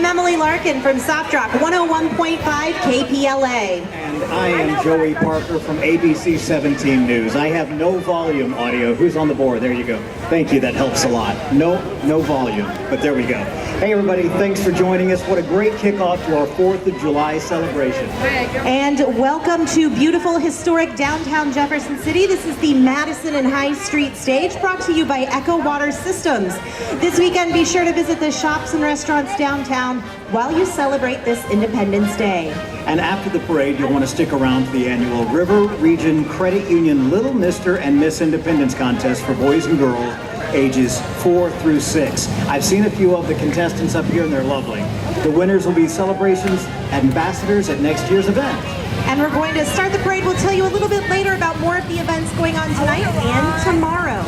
I'm Emily Larkin from Soft Rock 101.5 KPLA. And I am Joey Parker from ABC 17 News. I have no volume audio. Who's on the board? There you go. Thank you, that helps a lot. No volume, but there we go. Hey everybody, thanks for joining us. What a great kickoff to our 4th of July celebration. And welcome to beautiful, historic downtown Jefferson City. This is the Madison and High Street stage, brought to you by Echo Water Systems. This weekend, be sure to visit the shops and restaurants downtown while you celebrate this Independence Day. And after the parade, you'll want to stick around for the annual River Region Credit Union Little Mr. and Miss Independence contest for boys and girls ages 4 through 6. I've seen a few of the contestants up here and they're lovely. The winners will be celebrations ambassadors at next year's event. And we're going to start the parade. We'll tell you a little bit later about more of the events going on tonight and tomorrow.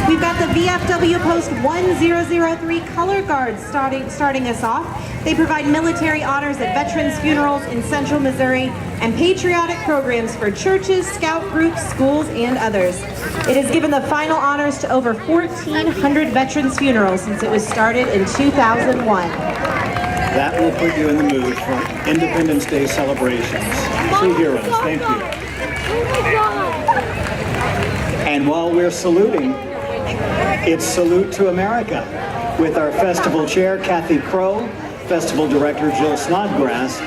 We've got the VFW Post 1003 Color Guards starting us off. They provide military honors at veterans' funerals in Central Missouri and patriotic programs for churches, scout groups, schools, and others. It has given the final honors to over 1,400 veterans' funerals since it was started in 2001. That will put you in the mood for Independence Day celebrations. True heroes, thank you. And while we're saluting, it's Salute to America with our festival chair, Kathy Crow, festival director, Jill Snodgrass,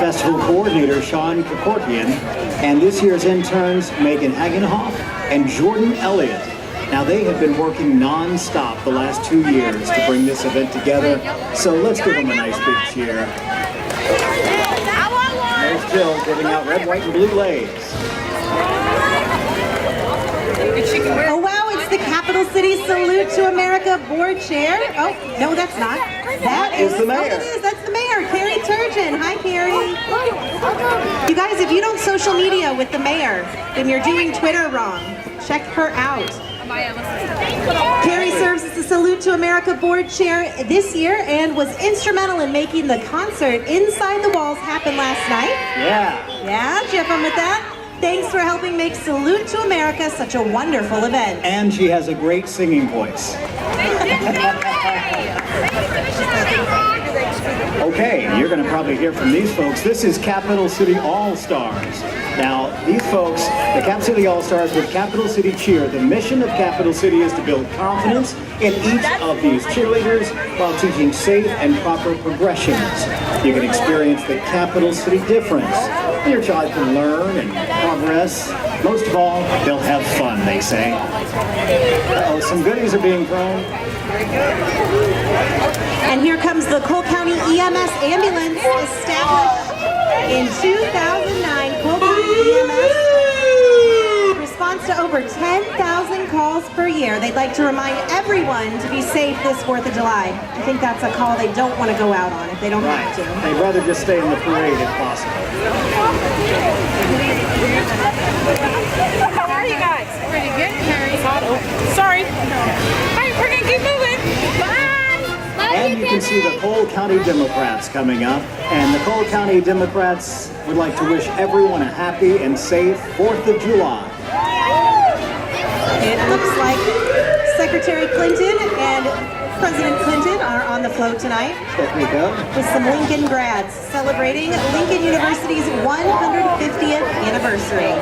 festival coordinator, Sean Kakortian, and this year's interns, Megan Hagenhoff and Jordan Elliott. Now, they have been working non-stop the last 2 years to bring this event together, so let's give them a nice big cheer. There's Jill giving out red, white, and blue legs. Oh wow, it's the Capital City Salute to America board chair. Oh, no, that's not. That is the mayor. Oh, it is. That's the mayor, Carrie Turgeon. Hi, Carrie. You guys, if you don't social media with the mayor, then you're doing Twitter wrong. Check her out. Carrie serves as the Salute to America board chair this year and was instrumental in making the concert Inside the Walls happen last night. Yeah, did you have fun with that? Thanks for helping make Salute to America such a wonderful event. And she has a great singing voice. Okay, you're going to probably hear from these folks. This is Capital City All-Stars. Now, these folks, the Cap City All-Stars with Capital City Cheer, the mission of Capital City is to build confidence in each of these cheerleaders while teaching safe and proper progressions. You can experience the Capital City difference. Your child can learn and progress. Most of all, they'll have fun, they say. Uh-oh, some goodies are being thrown. And here comes the Cole County EMS ambulance, established in 2009. Cole County EMS responds to over 10,000 calls per year. They'd like to remind everyone to be safe this 4th of July. I think that's a call they don't want to go out on if they don't have to. They'd rather just stay in the parade if possible. How are you guys? Pretty good, Carrie. Sorry. All right, we're going to keep moving. Bye. And you can see the Cole County Democrats coming up. And the Cole County Democrats would like to wish everyone a happy and safe 4th of July. It looks like Secretary Clinton and President Clinton are on the float tonight. There we go. With some Lincoln grads celebrating Lincoln University's 150th anniversary.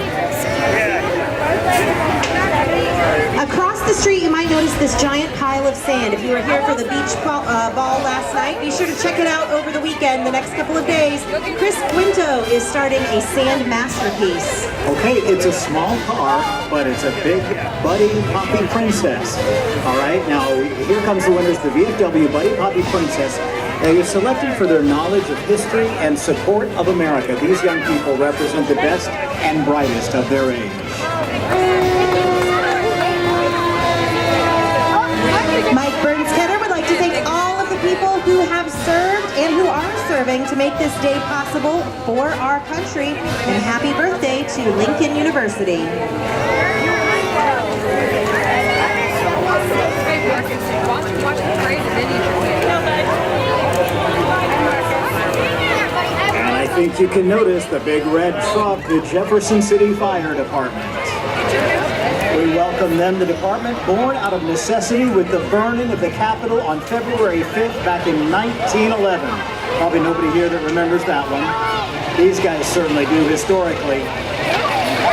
Across the street, you might notice this giant pile of sand. If you were here for the beach ball last night, be sure to check it out over the weekend, the next couple of days. Chris Quinto is starting a sand masterpiece. Okay, it's a small car, but it's a big Buddy Poppy Princess. All right, now here comes the winners, the VFW Buddy Poppy Princess. They are selected for their knowledge of history and support of America. These young people represent the best and brightest of their age. Mike Burns-Ketter would like to thank all of the people who have served and who are serving to make this day possible for our country. And happy birthday to Lincoln University. And I think you can notice the big red truck, the Jefferson City Fire Department. We welcome welcome them, the department born out of necessity with the burning of the Capitol on February 5th back in 1911. Probably nobody here that remembers that one. These guys certainly do historically.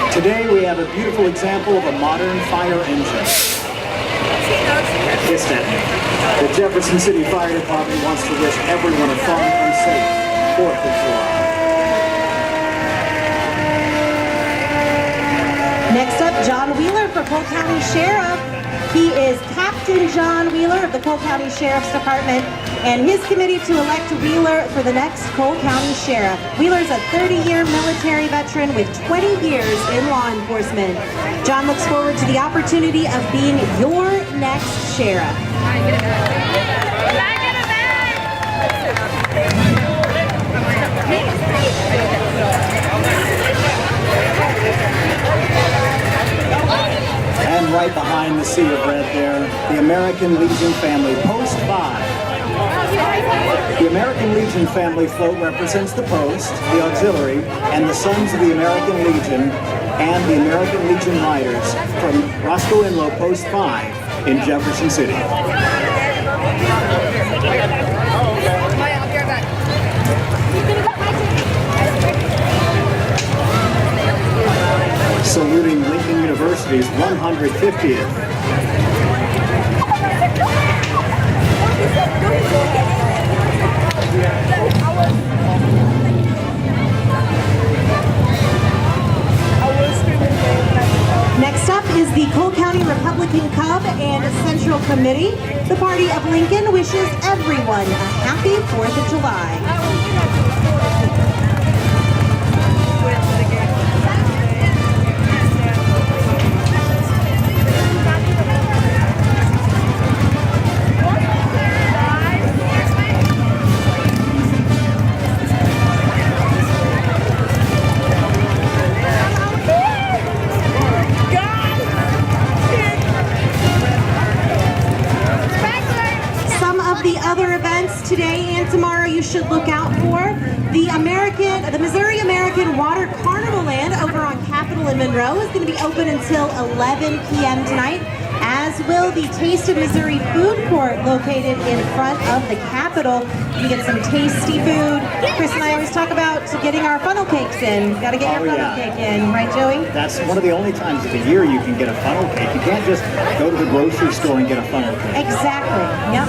Today we have a beautiful example of a modern fire engine. It's that the Jefferson City Fire Department wants to wish everyone a fun and safe 4th of July. Next up, John Wheeler for Cole County Sheriff. He is Captain John Wheeler of the Cole County Sheriff's Department, and his committee to elect Wheeler for the next Cole County Sheriff. Wheeler's a 30-year military veteran with 20 years in law enforcement. John looks forward to the opportunity of being your next sheriff. And right behind the sea of red there, the American Legion family, Post 5. The American Legion family float represents the Post, the Auxiliary, and the Sons of the American Legion and the American Legion Riders from Roscoe Inlow Post 5 in Jefferson City. Saluting Lincoln University's 150th. Next up is the Cole County Republican Cub and Central Committee. The Party of Lincoln wishes everyone a happy 4th of July. Today and tomorrow you should look out for the Missouri American Water Carnival Land over on Capitol and Monroe is going to be open until 11 p.m. tonight, as will the Taste of Missouri Food Court located in front of the Capitol. You can get some tasty food. Chris and I always talk about getting our funnel cakes in. Got to get your funnel cake in, right, Joey? That's one of the only times of the year you can get a funnel cake. You can't just go to the grocery store and get a funnel cake. Exactly. Yep.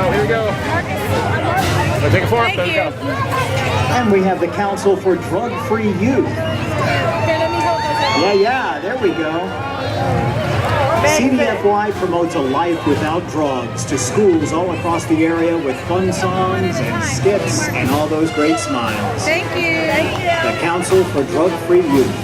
Here we go. Take a fork. Thank you. And we have the Council for Drug-Free Youth. Here, let me hold this. Yeah, there we go. CDFY promotes a life without drugs to schools all across the area with fun songs and skits and all those great smiles. Thank you. The Council for Drug-Free Youth.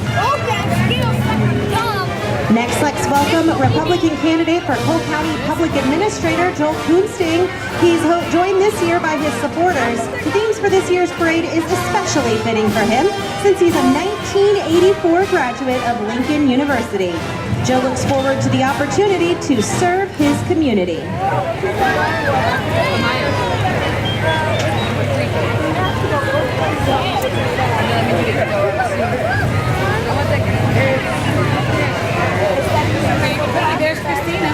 Next, let's welcome Republican candidate for Cole County Public Administrator Joel Kunsting. He's joined this year by his supporters. The themes for this year's parade is especially fitting for him since he's a 1984 graduate of Lincoln University. Joe looks forward to the opportunity to serve his community. There's Christina.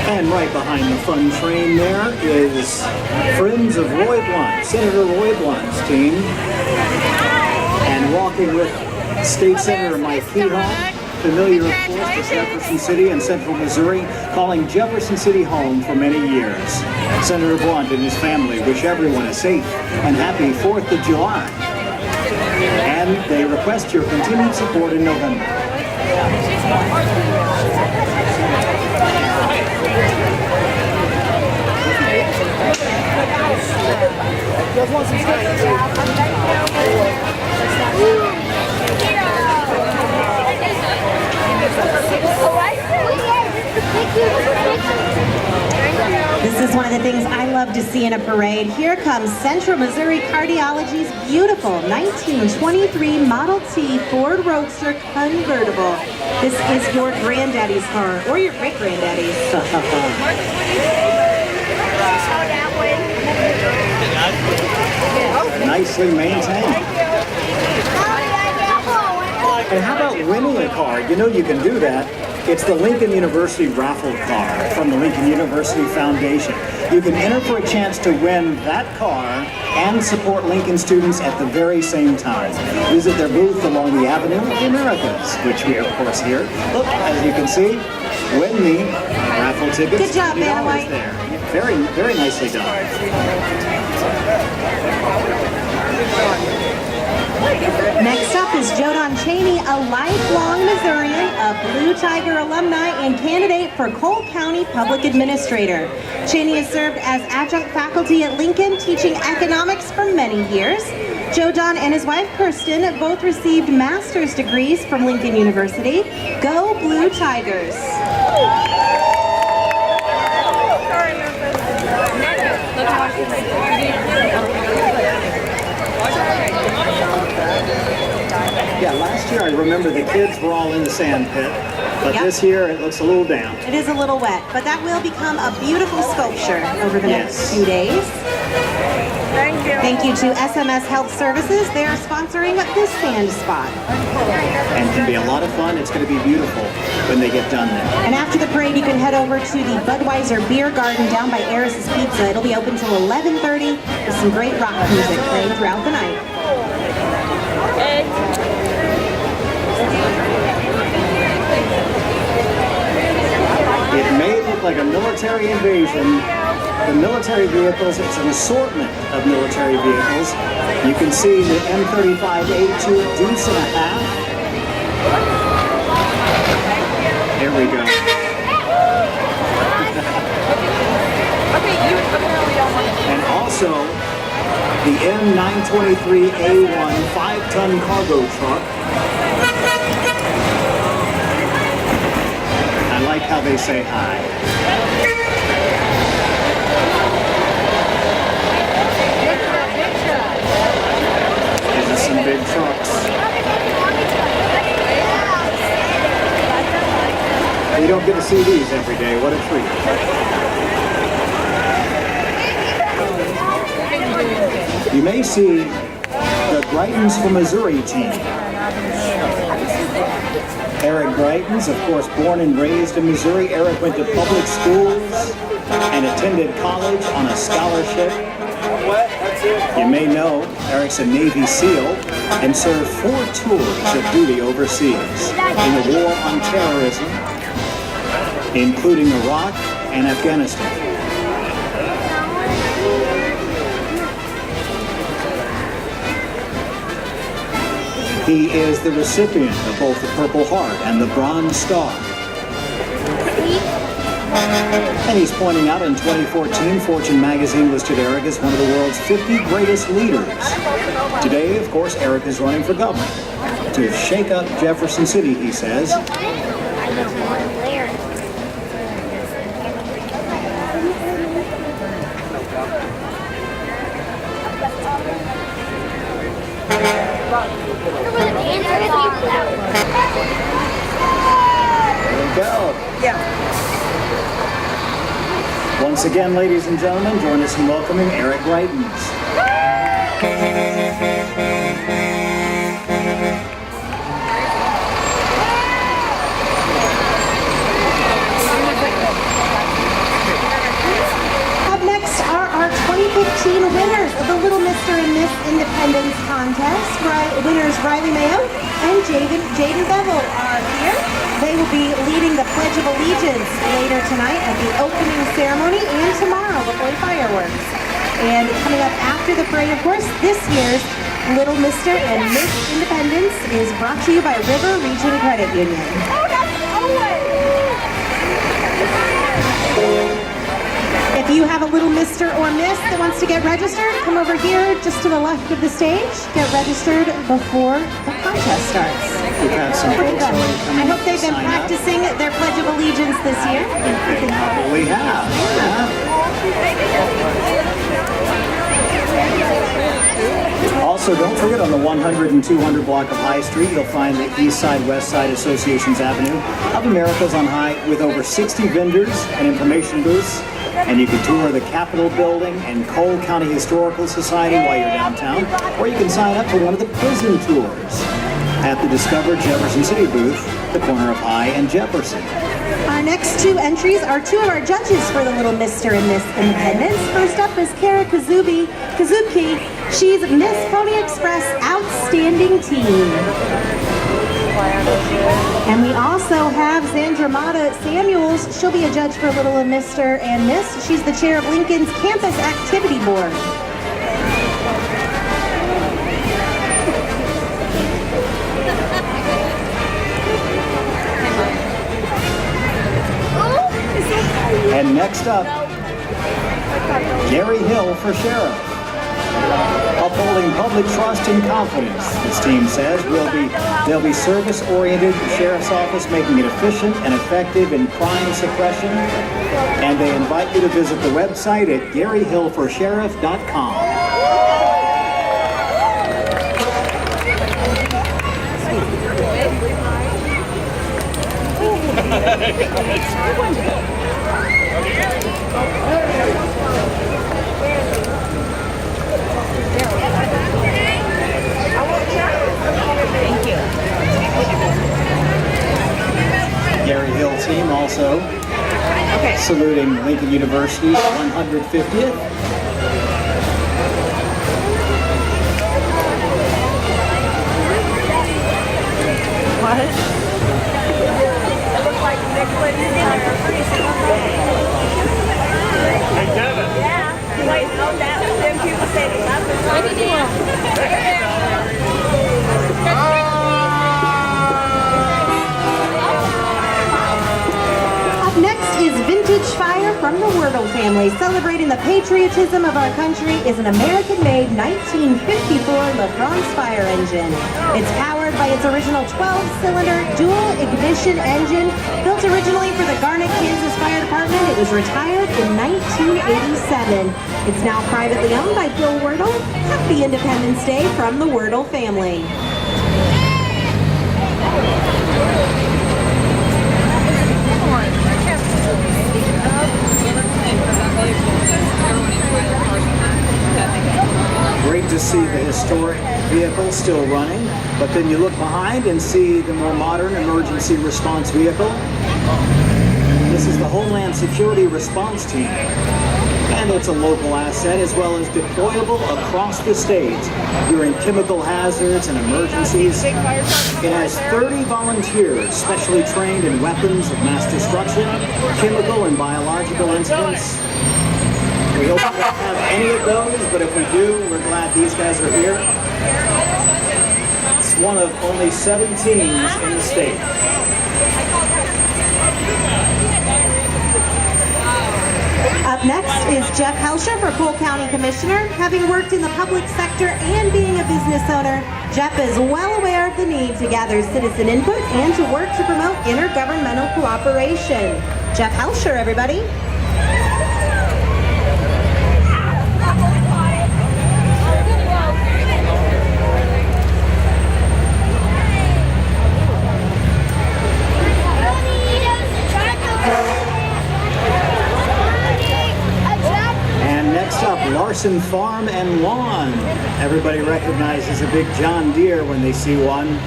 And right behind the fun train there is Friends of Roy Blunt, Senator Roy Blunt's team. And walking with State Senator Mike Kehoe, familiar of course to Jefferson City and Central Missouri, calling Jefferson City home for many years. Senator Blunt and his family wish everyone a safe and happy 4th of July. And they request your continued support in November. This is one of the things I love to see in a parade. Here comes Central Missouri Cardiology's beautiful 1923 Model T Ford Roadster convertible. This is your granddaddy's car, or your great-granddaddy's. Nicely maintained. And how about winning a car? You know you can do that. It's the Lincoln University raffle car from the Lincoln University Foundation. You can enter for a chance to win that car and support Lincoln students at the very same time. Visit their booth along the Avenue of the Americas, which we are, of course, here. Look, as you can see, win me raffle tickets. Good job, Vanna White. There. Very, very nicely done. Next up is Jodon Cheney, a lifelong Missourian, a Blue Tiger alumni, and candidate for Cole County Public Administrator. Cheney has served as adjunct faculty at Lincoln, teaching economics for many years. Jodon and his wife, Kirsten, both received master's degrees from Lincoln University. Go Blue Tigers! Yeah, last year I remember the kids were all in the sand pit, but this year it looks a little down. It is a little wet, but that will become a beautiful sculpture over the next 2 days. Thank you. Thank you to SMS Health Services. They are sponsoring this sand spot. And it can be a lot of fun. It's going to be beautiful when they get done there. And after the parade, you can head over to the Budweiser Beer Garden down by Eris's Pizza. It'll be open till 11:30 with some great rock music playing throughout the night. It may look like a military invasion. The military vehicles, it's an assortment of military vehicles. You can see the M35A2 Deuce and a half. Here we go. And also the M923A1 5-ton cargo truck. I like how they say hi. These are some big trucks. You don't get to see these every day. What a treat. You may see the Greitens from Missouri team. Eric Greitens, of course, born and raised in Missouri. Eric went to public schools and attended college on a scholarship. You may know Eric's a Navy SEAL and served 4 tours of duty overseas in the war on terrorism, including Iraq and Afghanistan. He is the recipient of both the Purple Heart and the Bronze Star. And he's pointing out in 2014, Fortune magazine listed Eric as one of the world's 50 greatest leaders. Today, of course, Eric is running for governor to shake up Jefferson City, he says. There we go. Yeah. Once again, ladies and gentlemen, join us in welcoming Eric Greitens. Up next are our 2015 winners of the Little Mr. and Miss Independence Contest. Winners Riley Mayo and Jaden Bevel are here. They will be leading the Pledge of Allegiance later tonight at the opening ceremony and tomorrow before the fireworks. And coming up after the parade, of course, this year's Little Mr. and Miss Independence is brought to you by River Region Credit Union. If you have a little Mr. or Miss that wants to get registered, come over here just to the left of the stage. Get registered before the contest starts. We've had some folks already come I hope they've been sign up. practicing their Pledge of Allegiance this year. They probably have. Yeah. Also, don't forget on the 100 and 200 block of High Street, you'll find the East Side West Side Association's Avenue of America's on High with over 60 vendors and information booths. And you can tour the Capitol Building and Cole County Historical Society while you're downtown, or you can sign up for one of the prison tours at the Discover Jefferson City booth, the corner of High and Jefferson. Our next two entries are two of our judges for the Little Mr. and Miss Independence. First up is Kara Kazuki. She's Miss Pony Express Outstanding Teen. And we also have Zandra Mata Samuels. She'll be a judge for Little Mr. and Miss. She's the chair of Lincoln's Campus Activity Board. And next up, Gary Hill for sheriff. Upholding public trust and confidence, this team says, they'll be service-oriented sheriff's office, making it efficient and effective in crime suppression. And they invite you to visit the website at GaryHillForSheriff.com. Thank you. Gary Hill team also saluting Lincoln University's 150th. What? It looks like Nicholas. Hey, Devin. Yeah. Wait, no, that was them people say they love us. What did you want? Up next is Vintage Fire from the Wordle family. Celebrating the patriotism of our country is an American-made 1954 LaFrance fire engine. It's powered by its original 12-cylinder dual-ignition engine. Built originally for the Garnet, Kansas Fire Department, it was retired in 1987. It's now privately owned by Bill Wordle. Happy Independence Day from the Wordle family. Great to see the historic vehicle still running, but then you look behind and see the more modern emergency response vehicle. This is the Homeland Security Response Team, and it's a local asset as well as deployable across the state during chemical hazards and emergencies. It has 30 volunteers specially trained in weapons of mass destruction, chemical and biological incidents. We hope we don't have any of those, but if we do, we're glad these guys are here. It's one of only 7 teams in the state. Up next is Jeff Helsher for Cole County Commissioner. Having worked in the public sector and being a business owner, Jeff is well aware of the need to gather citizen input and to work to promote intergovernmental cooperation. Jeff Helsher, everybody. Larson Farm and Lawn. Everybody recognizes a big John Deere when they see one.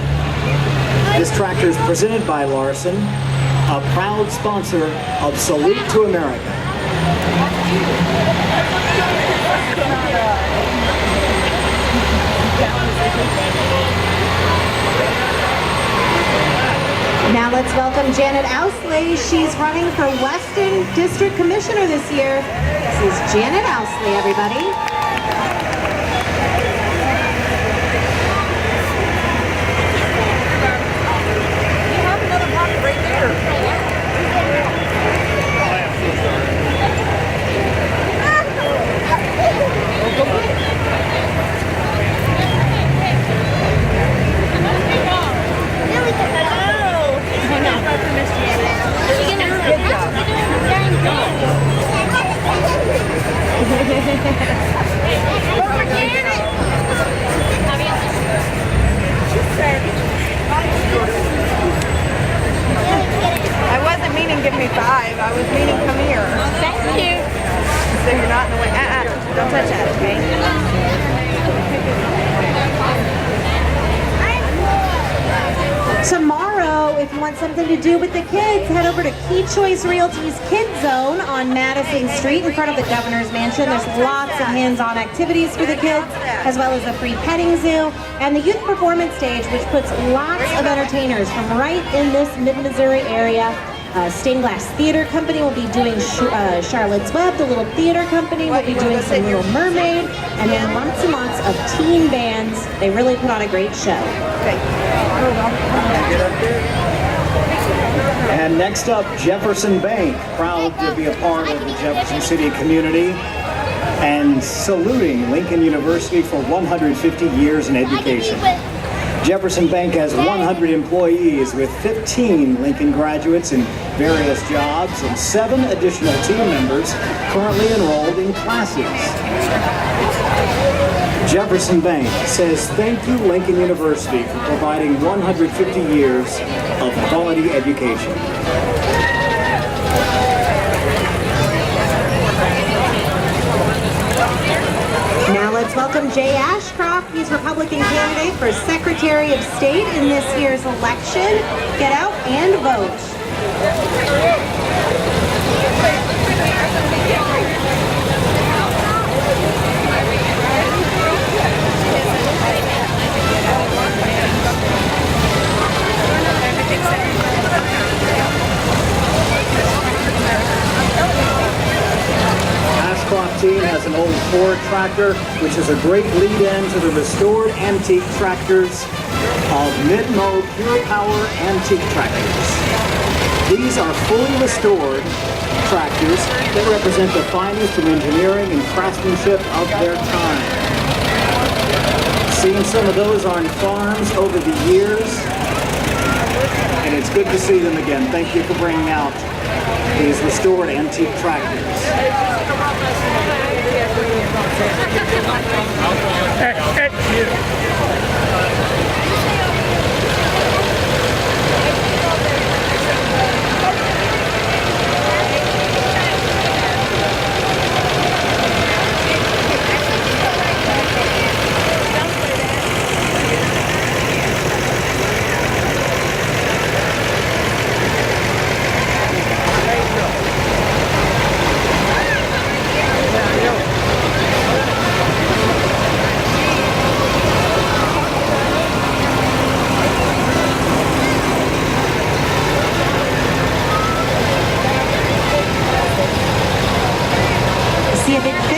This tractor is presented by Larson, a proud sponsor of Salute to America. Now let's welcome Janet Ousley. She's running for Weston District Commissioner this year. This is Janet Ousley, everybody. You have another pocket right there. Don't touch that, okay? Tomorrow, if you want something to do with the kids, head over to Key Choice Realty's Kids Zone on Madison Street in front of the Governor's Mansion. There's lots of hands-on activities for the kids, as well as a free petting zoo, and the Youth Performance Stage, which puts lots of entertainers from right in this mid-Missouri area. Stained Glass Theater Company will be doing Charlotte's Web. The Little Theater Company will be doing some Little Mermaid, and then lots and lots of teen bands. They really put on a great show. And next up, Jefferson Bank, proud to be a part of the Jefferson City community and saluting Lincoln University for 150 years in education. Jefferson Bank has 100 employees with 15 Lincoln graduates in various jobs and 7 additional team members currently enrolled in classes. Jefferson Bank says thank you Lincoln University for providing 150 years of quality education. Now let's welcome Jay Ashcroft. He's Republican candidate for Secretary of State in this year's election. Get out and vote. Ashcroft team has an old Ford tractor, which is a great lead-in to the restored antique tractors of Mid-Mo Pure Power Antique Tractors. These are fully restored tractors that represent the finest in engineering and craftsmanship of their time. Seen some of those on farms over the years, and it's good to see them again. Thank you for bringing out these restored antique tractors.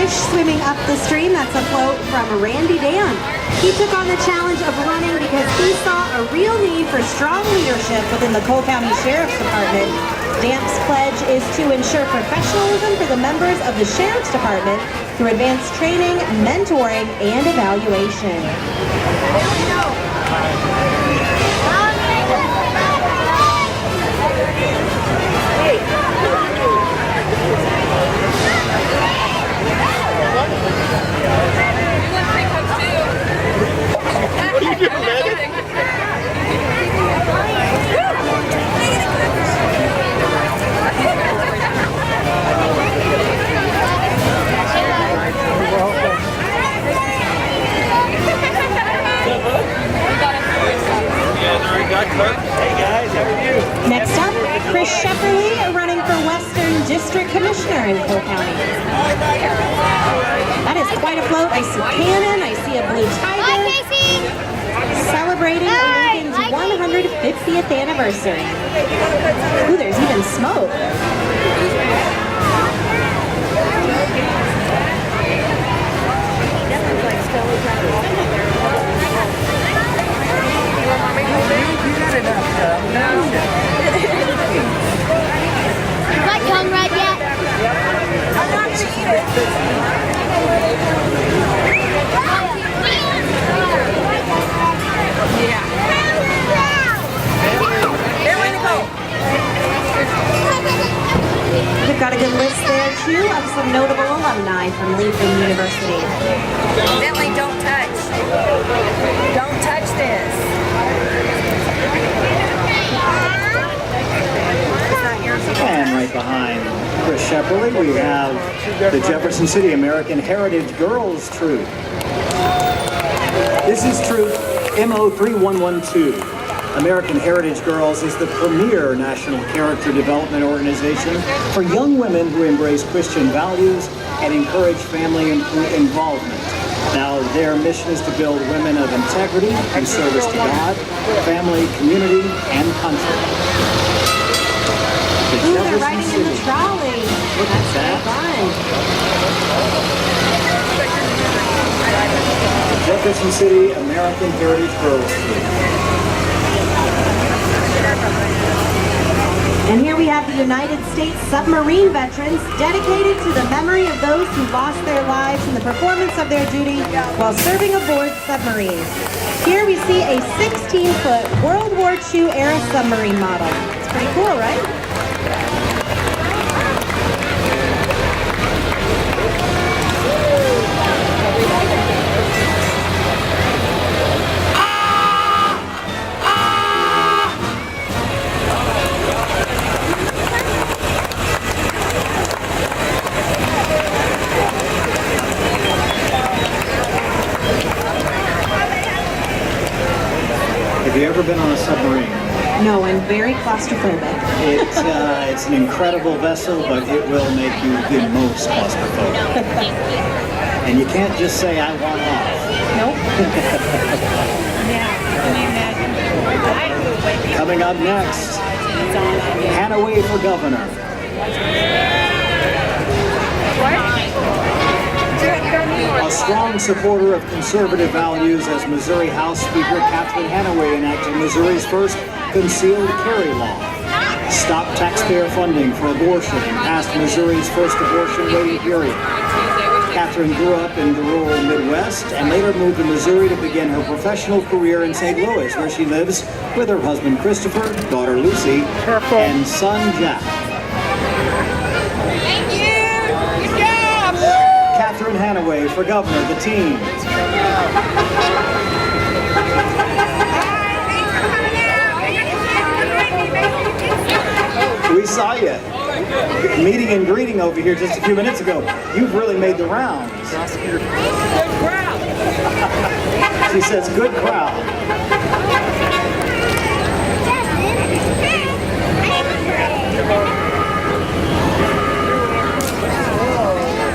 Swimming up the stream, that's a float from Randy Dan. He took on the challenge of running because he saw a real need for strong leadership within the Cole County Sheriff's Department. DAMP's pledge is to ensure professionalism for the members of the Sheriff's Department through advanced training, mentoring, and evaluation. Next up, Chris Shefferly running for Western District Commissioner in Cole County. That is quite a float. I see cannon, I see a blue tiger. Celebrating Lincoln's 150th anniversary. Ooh, there's even smoke. Is my tongue red yet? I'm not going to eat it. Yeah. There we go. We've got a good list there too of some notable alumni from Lincoln University. Bentley, don't touch. Don't touch this. It's not yours. And right behind Chris Shepperly, we have the Jefferson City American Heritage Girls Troop. This is Troop MO3112. American Heritage Girls is the premier national character development organization for young women who embrace Christian values and encourage family involvement. Now, their mission is to build women of integrity and service to God, family, community, and country. Ooh, they're riding in the trolley. Look at that. Fun. Jefferson City American Heritage Girls Troop. And here we have the United States submarine veterans dedicated to the memory of those who lost their lives in the performance of their duty while serving aboard submarines. Here we see a 16-foot World War II era submarine model. It's pretty cool, right? Have you ever been on a submarine? No, I'm very claustrophobic. It's an incredible vessel, but it will make you the most claustrophobic. And you can't just say, I want off. Nope. Coming up next, Hanaway for governor. A strong supporter of conservative values as Missouri House Speaker Catherine Hanaway enacted Missouri's first concealed carry law, stopped taxpayer funding for abortion, and passed Missouri's first abortion waiting period. Catherine grew up in the rural Midwest and later moved to Missouri to begin her professional career in St. Louis, where she lives with her husband Christopher, daughter Lucy, and son Jack. Catherine Hanaway for governor, the team. We saw you meeting and greeting over here just a few minutes ago. You've really made the rounds. Good crowd. She says, good crowd.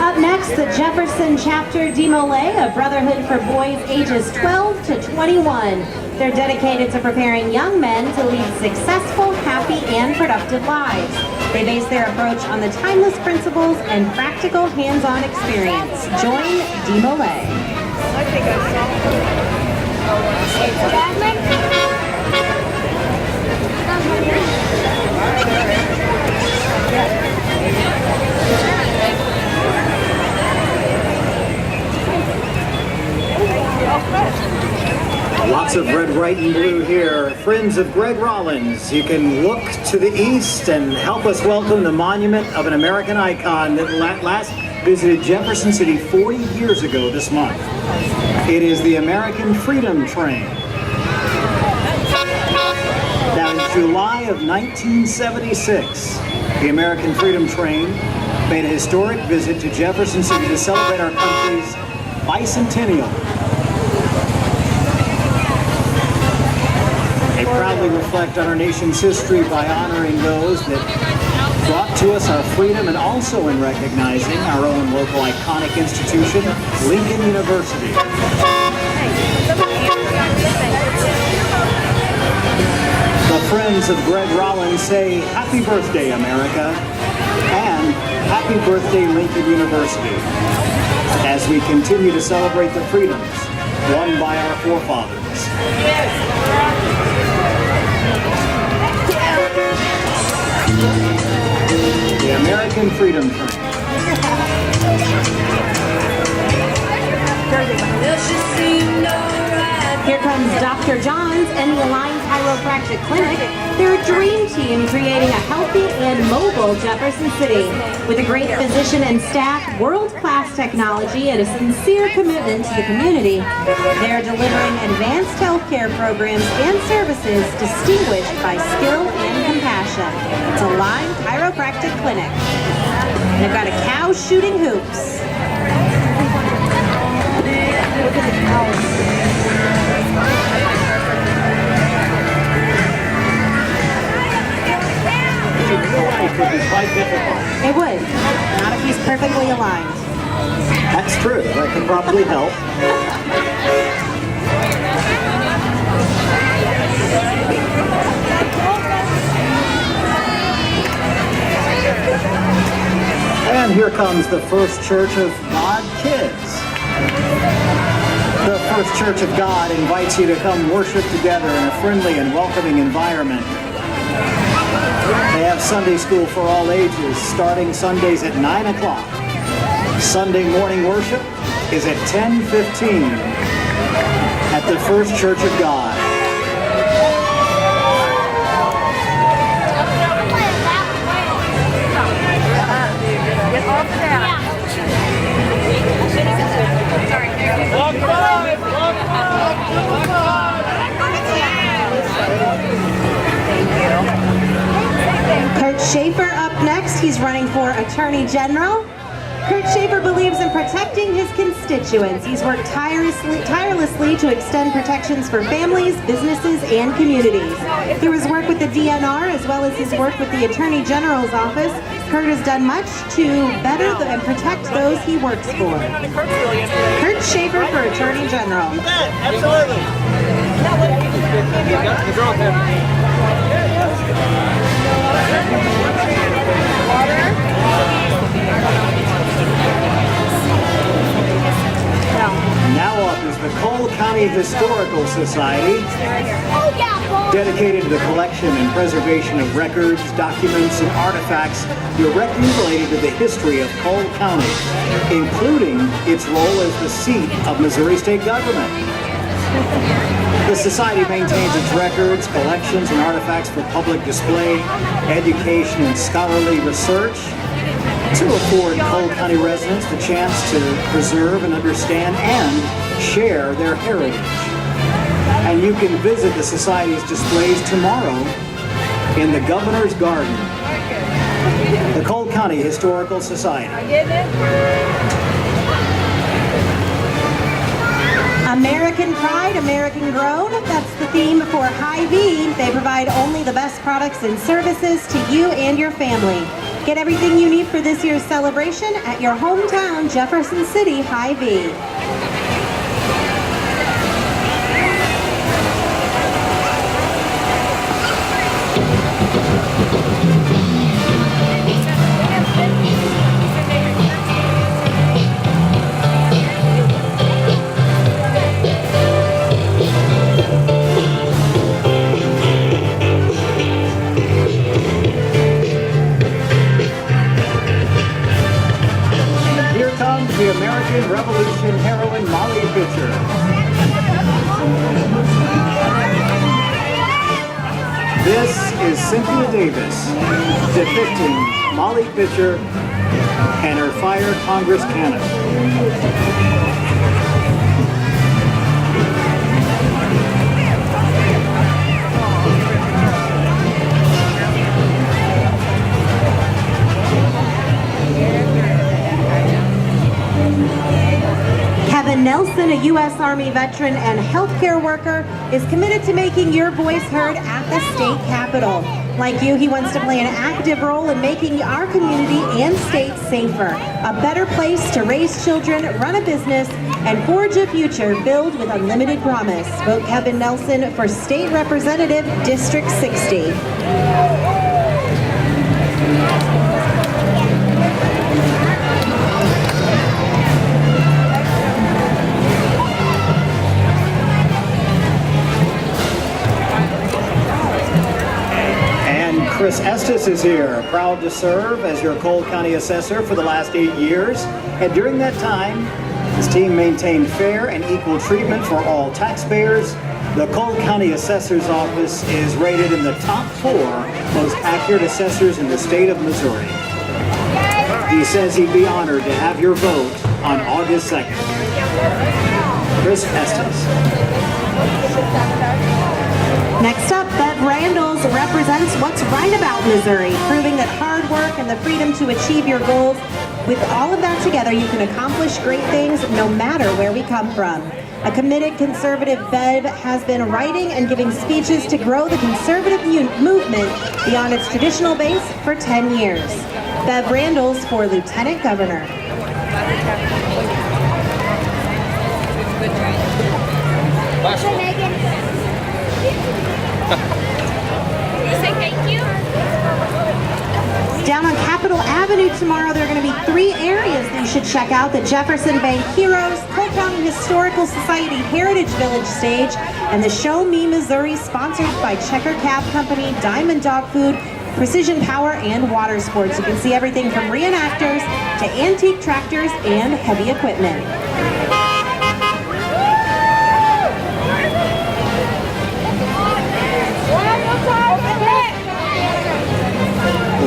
Up next, the Jefferson Chapter Demolay, a brotherhood for boys ages 12 to 21. They're dedicated to preparing young men to lead successful, happy, and productive lives. They base their approach on the timeless principles and practical hands-on experience. Join Demolay. Lots of red, white, and blue here. Friends of Greg Rollins, you can look to the east and help us welcome the monument of an American icon that last visited Jefferson City 40 years ago this month. It is the American Freedom Train. Now, in July of 1976, the American Freedom Train made a historic visit to Jefferson City to celebrate our country's bicentennial. They proudly reflect on our nation's history by honoring those that brought to us our freedom and also in recognizing our own local iconic institution, Lincoln University. The Friends of Greg Rollins say, Happy birthday, America, and happy birthday, Lincoln University, as we continue to celebrate the freedoms won by our forefathers. The American Freedom Train. Here comes Dr. Johns and the Aligned Chiropractic Clinic, they're a dream team creating a healthy and mobile Jefferson City. With a great physician and staff, world-class technology, and a sincere commitment to the community, they're delivering advanced healthcare programs and services distinguished by skill and compassion. It's a Lime Chiropractic Clinic. They've got a cow shooting hoops. Look at the cows. Would be quite difficult. It would. Not if he's perfectly aligned. That's true. That can probably help. And here comes the First Church of God kids. The First Church of God invites you to come worship together in a friendly and welcoming environment. They have Sunday school for all ages, starting Sundays at 9 o'clock. Sunday morning worship is at 10:15 at the First Church of God. Get off that. Walk five! Walk five! Kurt Schaefer up next. He's running for Attorney General. Kurt Schaefer believes in protecting his constituents. He's worked tirelessly to extend protections for families, businesses, and communities. Through his work with the DNR, as well as his work with the Attorney General's office, Kurt has done much to better and protect those he works for. Kurt Schaefer for Attorney General. Absolutely. Now up is the Cole County Historical Society, dedicated to the collection and preservation of records, documents, and artifacts directly related to the history of Cole County, including its role as the seat of Missouri state government. The Society maintains its records, collections, and artifacts for public display, education, and scholarly research to afford Cole County residents the chance to preserve and understand and share their heritage. And you can visit the Society's displays tomorrow in the Governor's Garden. The Cole County Historical Society. American Pride, American Grown. That's the theme for Hy-Vee. They provide only the best products and services to you and your family. Get everything you need for this year's celebration at your hometown Jefferson City Hy-Vee. The American Revolution heroine Molly Pitcher. This is Cynthia Davis depicting Molly Pitcher and her fire Congress cannon. Kevin Nelson, a U.S. Army veteran and healthcare worker, is committed to making your voice heard at the state capitol. Like you, he wants to play an active role in making our community and state safer, a better place to raise children, run a business, and forge a future filled with unlimited promise. Vote Kevin Nelson for State Representative, District 60. Chris Estes is here, proud to serve as your Cole County Assessor for the last 8 years. And during that time, his team maintained fair and equal treatment for all taxpayers The Cole County Assessor's Office is rated in the top 4 most accurate assessors in the state of Missouri. He says he'd be honored to have your vote on August 2nd. Chris Estes. Next up, Bev Randalls represents what's right about Missouri, proving that hard work and the freedom to achieve your goals, with all of that together, you can accomplish great things no matter where we come from. A committed conservative, Bev has been writing and giving speeches to grow the conservative movement beyond its traditional base for 10 years. Bev Randalls for Lieutenant Governor. Megan. You say thank you? Down on Capitol Avenue tomorrow, there are going to be 3 areas that you should check out: the Jefferson Bank Heroes, Cole County Historical Society Heritage Village Stage, and the Show Me Missouri, sponsored by Checker Cab Company, Diamond Dog Food, Precision Power, and Water Sports. You can see everything from reenactors to antique tractors and heavy equipment.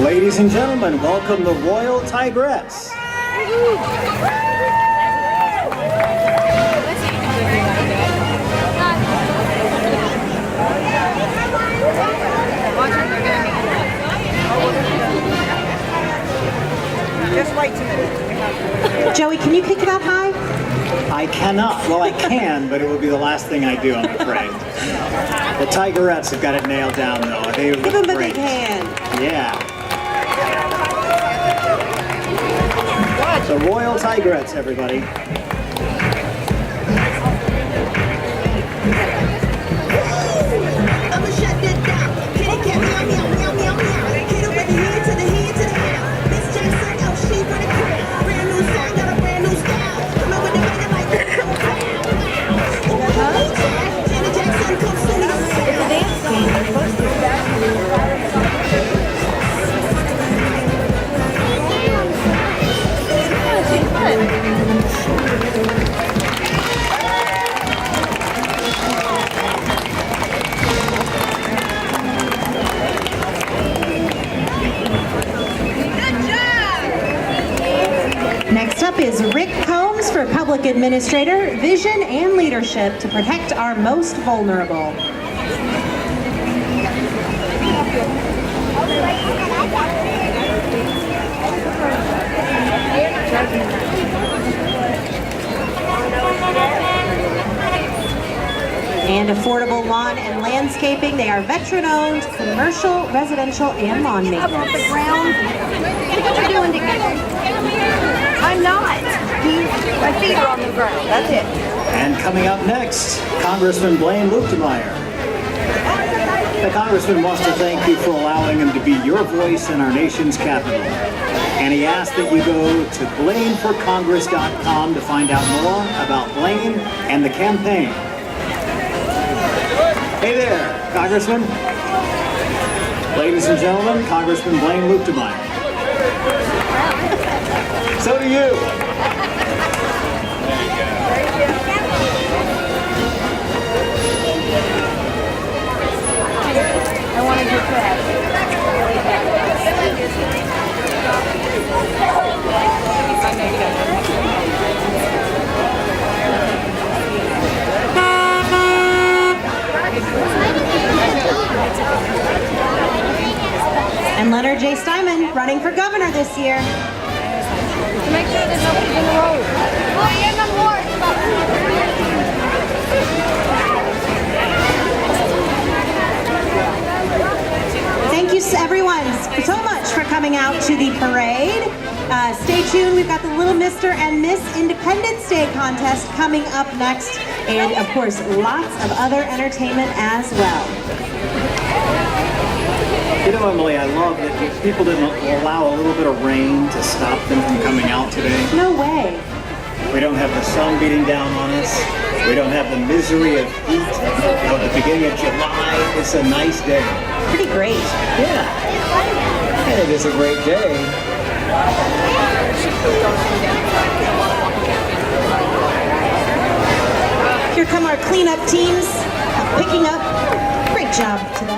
Ladies and gentlemen, welcome the Royal Tigress. Just wait 2 minutes. Joey, can you kick it up high? I cannot. Well, I can, but it would be the last thing I do, I'm afraid. The Tigerettes have got it nailed down, though. They look Give them a great. big hand. Yeah. The Royal Tigerettes, everybody. I'ma shut that down. Kitty cat meow meow meow meow meow. Hit her with the head to the head to the head. Miss Jackson, oh she for the crib. Brand new song, got a brand new style. Coming with the banging like this. Wow, wow. Janet Jackson, come see me. It's a dance game. Next up is Rick Combs for Public Administrator, Vision and Leadership to protect our most vulnerable. And Affordable Lawn and Landscaping. They are veteran-owned, commercial, residential, and lawn maintenance. What you doing together? I'm not. My feet are on the ground. That's it. And coming up next, Congressman Blaine Luetkemeyer. The Congressman wants to thank you for allowing him to be your voice in our nation's capital. And he asked that you go to blaineforcongress.com to find out more about Blaine and the campaign. Hey there, Congressman. Ladies and gentlemen, Congressman Blaine Luetkemeyer. So do you. I want to do that. And Leonard J. Steinman running for governor this year. To make sure there's nobody in the road. Thank you everyone so much for coming out to the parade. Stay tuned, we've got the Little Mr. and Miss Independence Day contest coming up next, and of course lots of other entertainment as well. You know, Emily, I love that people didn't allow a little bit of rain to stop them from coming out today. No way. We don't have the sun beating down on us. We don't have the misery of heat at the beginning of July. It's a nice day. Pretty great. Yeah. And it is a great day. Here come our cleanup teams. picking up. Great job to that.